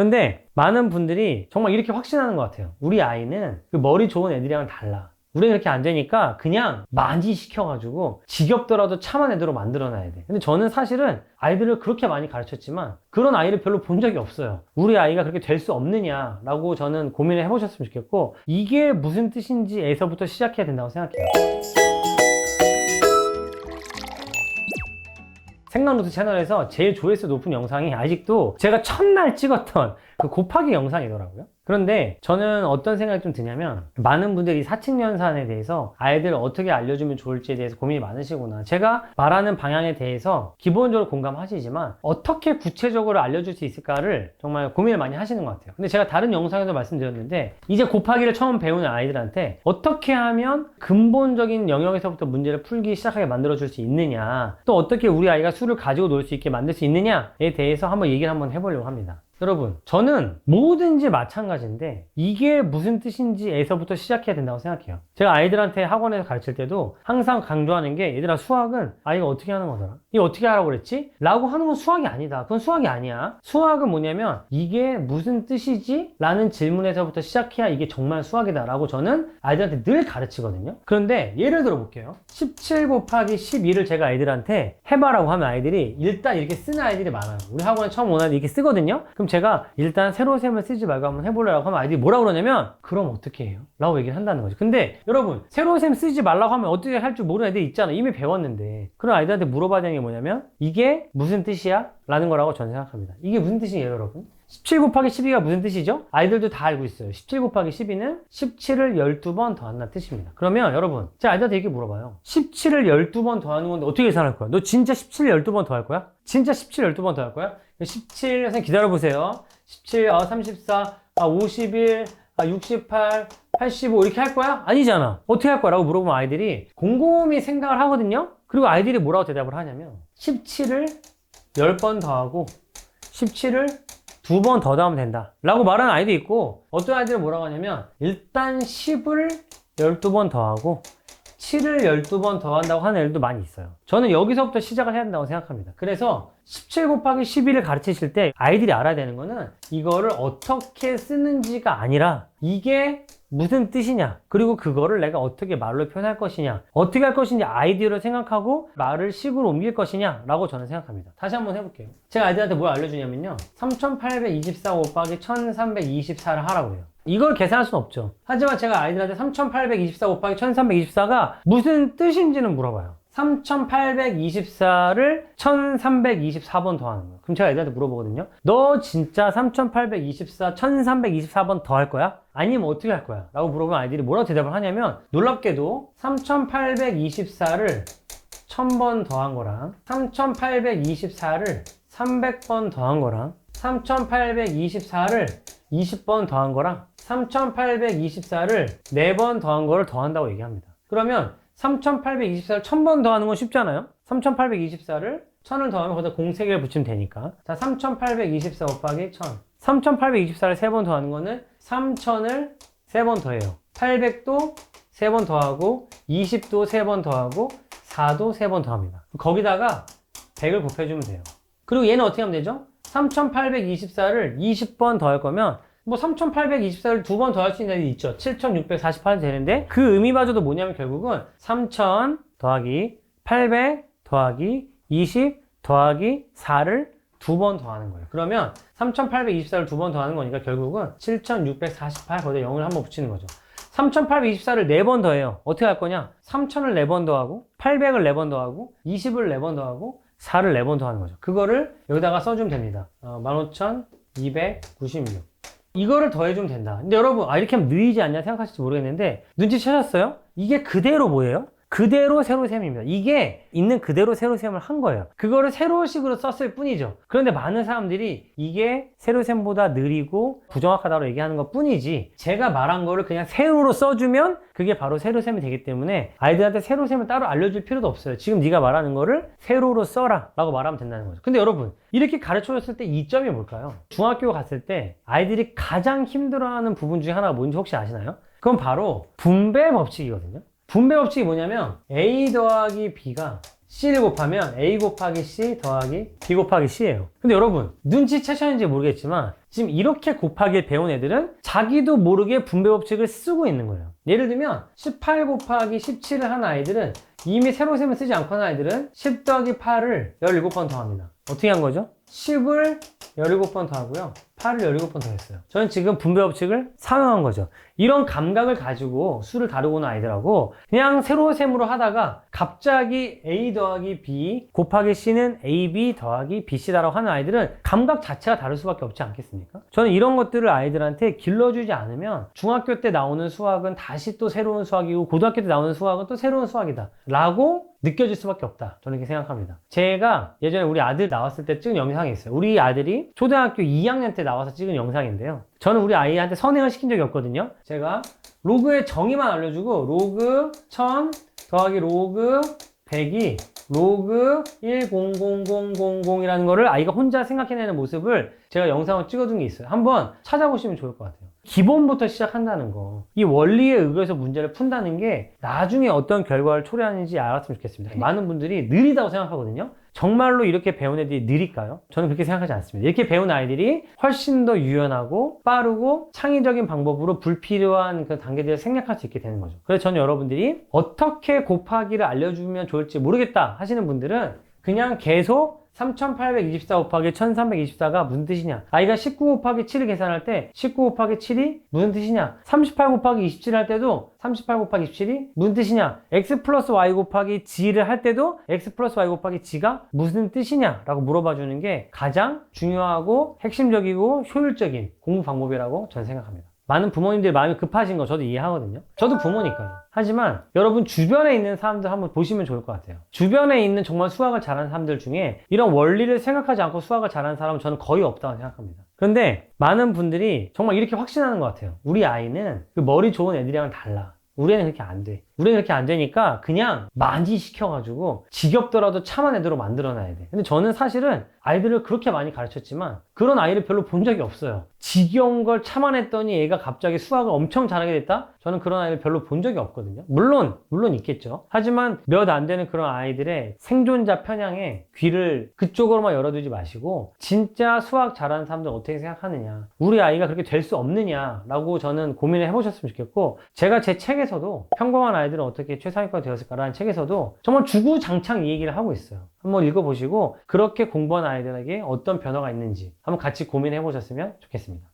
그런데 많은 분들이 정말 이렇게 확신하는 것 같아요. 우리 아이는 그 머리 좋은 애들이랑은 달라. 우리는 이렇게 안 되니까 그냥 많이 시켜가지고 지겹더라도 참한 애들로 만들어놔야 돼. 근데 저는 사실은 아이들을 그렇게 많이 가르쳤지만 그런 아이를 별로 본 적이 없어요. 우리 아이가 그렇게 될 수 없느냐라고 저는 고민을 해보셨으면 좋겠고, 이게 무슨 뜻인지에서부터 시작해야 된다고 생각해요. 생각노트 채널에서 제일 조회수 높은 영상이 아직도 제가 첫날 찍었던 그 곱하기 영상이더라고요. 그런데 저는 어떤 생각이 좀 드냐면, 많은 분들이 사칙연산에 대해서 아이들을 어떻게 알려주면 좋을지에 대해서 고민이 많으시구나. 제가 말하는 방향에 대해서 기본적으로 공감하시지만 어떻게 구체적으로 알려줄 수 있을까를 정말 고민을 많이 하시는 것 같아요. 근데 제가 다른 영상에서 말씀드렸는데, 이제 곱하기를 처음 배우는 아이들한테 어떻게 하면 근본적인 영역에서부터 문제를 풀기 시작하게 만들어줄 수 있느냐, 또 어떻게 우리 아이가 수를 가지고 놀 수 있게 만들 수 있느냐에 대해서 한번 얘기를 한번 해보려고 합니다. 여러분, 저는 뭐든지 마찬가지인데 이게 무슨 뜻인지에서부터 시작해야 된다고 생각해요. 제가 아이들한테 학원에서 가르칠 때도 항상 강조하는 게, 얘들아, 수학은 아이가 어떻게 하는 거더라? 이거 어떻게 하라고 그랬지? 라고 하는 건 수학이 아니다. 그건 수학이 아니야. 수학은 뭐냐면, 이게 무슨 뜻이지? 라는 질문에서부터 시작해야 이게 정말 수학이다 라고 저는 아이들한테 늘 가르치거든요. 그런데 예를 들어 볼게요. 17 곱하기 12를 제가 아이들한테 해봐라고 하면 아이들이 일단 이렇게 쓰는 아이들이 많아요. 우리 학원에 처음 오는 아이들이 이렇게 쓰거든요. 그럼 제가 일단 세로셈을 쓰지 말고 한번 해보려고 하면 아이들이 뭐라고 그러냐면, 그럼 어떻게 해요? 라고 얘기를 한다는 거죠. 근데 여러분, 세로셈 쓰지 말라고 하면 어떻게 할 줄 모르는 애들이 있잖아. 이미 배웠는데. 그런 아이들한테 물어봐야 되는 게 뭐냐면, 이게 무슨 뜻이야? 라는 거라고 저는 생각합니다. 이게 무슨 뜻이에요, 여러분? 17 곱하기 12가 무슨 뜻이죠? 아이들도 다 알고 있어요. 17 곱하기 12는 17을 12번 더한다는 뜻입니다. 그러면 여러분, 제가 아이들한테 이렇게 물어봐요. 17을 12번 더하는 건데 어떻게 계산할 거야? 너 진짜 17을 12번 더할 거야? 진짜 17을 12번 더할 거야? 17, 선생님 기다려보세요. 17, 34, 51, 68, 85 이렇게 할 거야? 아니잖아. 어떻게 할 거야? 라고 물어보면 아이들이 곰곰이 생각을 하거든요? 그리고 아이들이 뭐라고 대답을 하냐면, 17을 10번 더하고 17을 2번 더 더하면 된다 라고 말하는 아이도 있고, 어떤 아이들은 뭐라고 하냐면, 일단 10을 12번 더하고 7을 12번 더한다고 하는 애들도 많이 있어요. 저는 여기서부터 시작을 해야 된다고 생각합니다. 그래서 17 곱하기 12를 가르치실 때 아이들이 알아야 되는 거는, 이거를 어떻게 쓰는지가 아니라 이게 무슨 뜻이냐, 그리고 그거를 내가 어떻게 말로 표현할 것이냐, 어떻게 할 것인지 아이디어를 생각하고 말을 식으로 옮길 것이냐 라고 저는 생각합니다. 다시 한번 해볼게요. 제가 아이들한테 뭘 알려주냐면요, 3824 곱하기 1324를 하라고 해요. 이걸 계산할 수는 없죠. 하지만 제가 아이들한테 3824 곱하기 1324가 무슨 뜻인지는 물어봐요. 3824를 1324번 더하는 거예요. 그럼 제가 애들한테 물어보거든요. 너 진짜 3824, 1324번 더 할 거야? 아니면 어떻게 할 거야? 라고 물어보면 아이들이 뭐라고 대답을 하냐면, 놀랍게도 3824를 1000번 더한 거랑 3824를 300번 더한 거랑 3824를 20번 더한 거랑 3824를 4번 더한 거를 더한다고 얘기합니다. 그러면 3824를 1000번 더하는 건 쉽잖아요. 3824를 1000을 더하면 거기다 03개를 붙이면 되니까. 자, 3824 곱하기 1000. 3824를 3번 더하는 거는 3000을 3번 더해요. 800도 3번 더하고 20도 3번 더하고 4도 3번 더합니다. 거기다가 100을 곱해주면 돼요. 그리고 얘는 어떻게 하면 되죠? 3824를 20번 더할 거면 뭐 3824를 2번 더할 수 있는 애들이 있죠. 7648 되는데, 그 의미마저도 뭐냐면 결국은 3000 더하기 800 더하기 20 더하기 4를 2번 더하는 거예요. 그러면 3824를 2번 더하는 거니까 결국은 7648, 거기다 0을 한번 붙이는 거죠. 3824를 4번 더해요. 어떻게 할 거냐? 3000을 4번 더하고 800을 4번 더하고 20을 4번 더하고 4를 4번 더하는 거죠. 그거를 여기다가 써주면 됩니다. 15296. 이거를 더해주면 된다. 근데 여러분, 이렇게 하면 느리지 않냐 생각하실지 모르겠는데, 눈치채셨어요? 이게 그대로 뭐예요? 그대로 세로셈입니다. 이게 있는 그대로 세로셈을 한 거예요. 그거를 세로식으로 썼을 뿐이죠. 그런데 많은 사람들이 이게 세로셈보다 느리고 부정확하다고 얘기하는 것 뿐이지, 제가 말한 거를 그냥 세로로 써주면 그게 바로 세로셈이 되기 때문에 아이들한테 세로셈을 따로 알려줄 필요도 없어요. 지금 네가 말하는 거를 세로로 써라 라고 말하면 된다는 거죠. 근데 여러분, 이렇게 가르쳐줬을 때 이점이 뭘까요? 중학교 갔을 때 아이들이 가장 힘들어하는 부분 중에 하나가 뭔지 혹시 아시나요? 그건 바로 분배 법칙이거든요. 분배 법칙이 뭐냐면, A 더하기 B가 C를 곱하면 A 곱하기 C 더하기 B 곱하기 C예요. 근데 여러분, 눈치채셨는지 모르겠지만 지금 이렇게 곱하기 배운 애들은 자기도 모르게 분배 법칙을 쓰고 있는 거예요. 예를 들면 18 곱하기 17을 한 아이들은 이미 세로셈을 쓰지 않고 한 아이들은 10 더하기 8을 17번 더 합니다. 어떻게 한 거죠? 10을 17번 더 하고요. 8을 17번 더 했어요. 저는 지금 분배 법칙을 사용한 거죠. 이런 감각을 가지고 수를 다루고 있는 아이들하고 그냥 세로셈으로 하다가 갑자기 A 더하기 B 곱하기 C는 AB 더하기 BC다라고 하는 아이들은 감각 자체가 다를 수밖에 없지 않겠습니까? 저는 이런 것들을 아이들한테 길러주지 않으면 중학교 때 나오는 수학은 다시 또 새로운 수학이고 고등학교 때 나오는 수학은 또 새로운 수학이다 라고 느껴질 수밖에 없다. 저는 이렇게 생각합니다. 제가 예전에 우리 아들 나왔을 때 찍은 영상이 있어요. 우리 아들이 초등학교 2학년 때 나와서 찍은 영상인데요. 저는 우리 아이한테 선행을 시킨 적이 없거든요. 제가 로그의 정의만 알려주고 로그 1000 더하기 로그 100이 로그 1000000이라는 거를 아이가 혼자 생각해내는 모습을 제가 영상을 찍어둔 게 있어요. 한번 찾아보시면 좋을 것 같아요. 기본부터 시작한다는 거, 이 원리에 의거해서 문제를 푼다는 게 나중에 어떤 결과를 초래하는지 알았으면 좋겠습니다. 많은 분들이 느리다고 생각하거든요. 정말로 이렇게 배운 애들이 느릴까요? 저는 그렇게 생각하지 않습니다. 이렇게 배운 아이들이 훨씬 더 유연하고 빠르고 창의적인 방법으로 불필요한 그 단계들을 생략할 수 있게 되는 거죠. 그래서 저는 여러분들이 어떻게 곱하기를 알려주면 좋을지 모르겠다 하시는 분들은 그냥 계속 3824 곱하기 1324가 무슨 뜻이냐, 아이가 19 곱하기 7을 계산할 때 19 곱하기 7이 무슨 뜻이냐, 38 곱하기 27 할 때도 38 곱하기 27이 무슨 뜻이냐, x 플러스 y 곱하기 g를 할 때도 x 플러스 y 곱하기 g가 무슨 뜻이냐 라고 물어봐 주는 게 가장 중요하고 핵심적이고 효율적인 공부 방법이라고 저는 생각합니다. 많은 부모님들이 마음이 급하신 거 저도 이해하거든요. 저도 부모니까요. 하지만 여러분 주변에 있는 사람들 한번 보시면 좋을 것 같아요. 주변에 있는 정말 수학을 잘하는 사람들 중에 이런 원리를 생각하지 않고 수학을 잘하는 사람은 저는 거의 없다고 생각합니다. 그런데 많은 분들이 정말 이렇게 확신하는 것 같아요. 우리 아이는 그 머리 좋은 애들이랑 달라. 우리 애는 그렇게 안 돼. 우리는 그렇게 안 되니까 그냥 많이 시켜가지고 지겹더라도 참아내도록 만들어놔야 돼. 근데 저는 사실은 아이들을 그렇게 많이 가르쳤지만 그런 아이를 별로 본 적이 없어요. 지겨운 걸 참아냈더니 얘가 갑자기 수학을 엄청 잘하게 됐다? 저는 그런 아이를 별로 본 적이 없거든요. 물론 있겠죠. 하지만 몇 안 되는 그런 아이들의 생존자 편향에 귀를 그쪽으로만 열어두지 마시고 진짜 수학 잘하는 사람들 어떻게 생각하느냐, 우리 아이가 그렇게 될 수 없느냐 라고 저는 고민을 해보셨으면 좋겠고, 제가 제 책에서도 평범한 아이들은 어떻게 최상위권 되었을까라는 책에서도 정말 주구장창 이 얘기를 하고 있어요. 한번 읽어보시고 그렇게 공부한 아이들에게 어떤 변화가 있는지 한번 같이 고민해 보셨으면 좋겠습니다.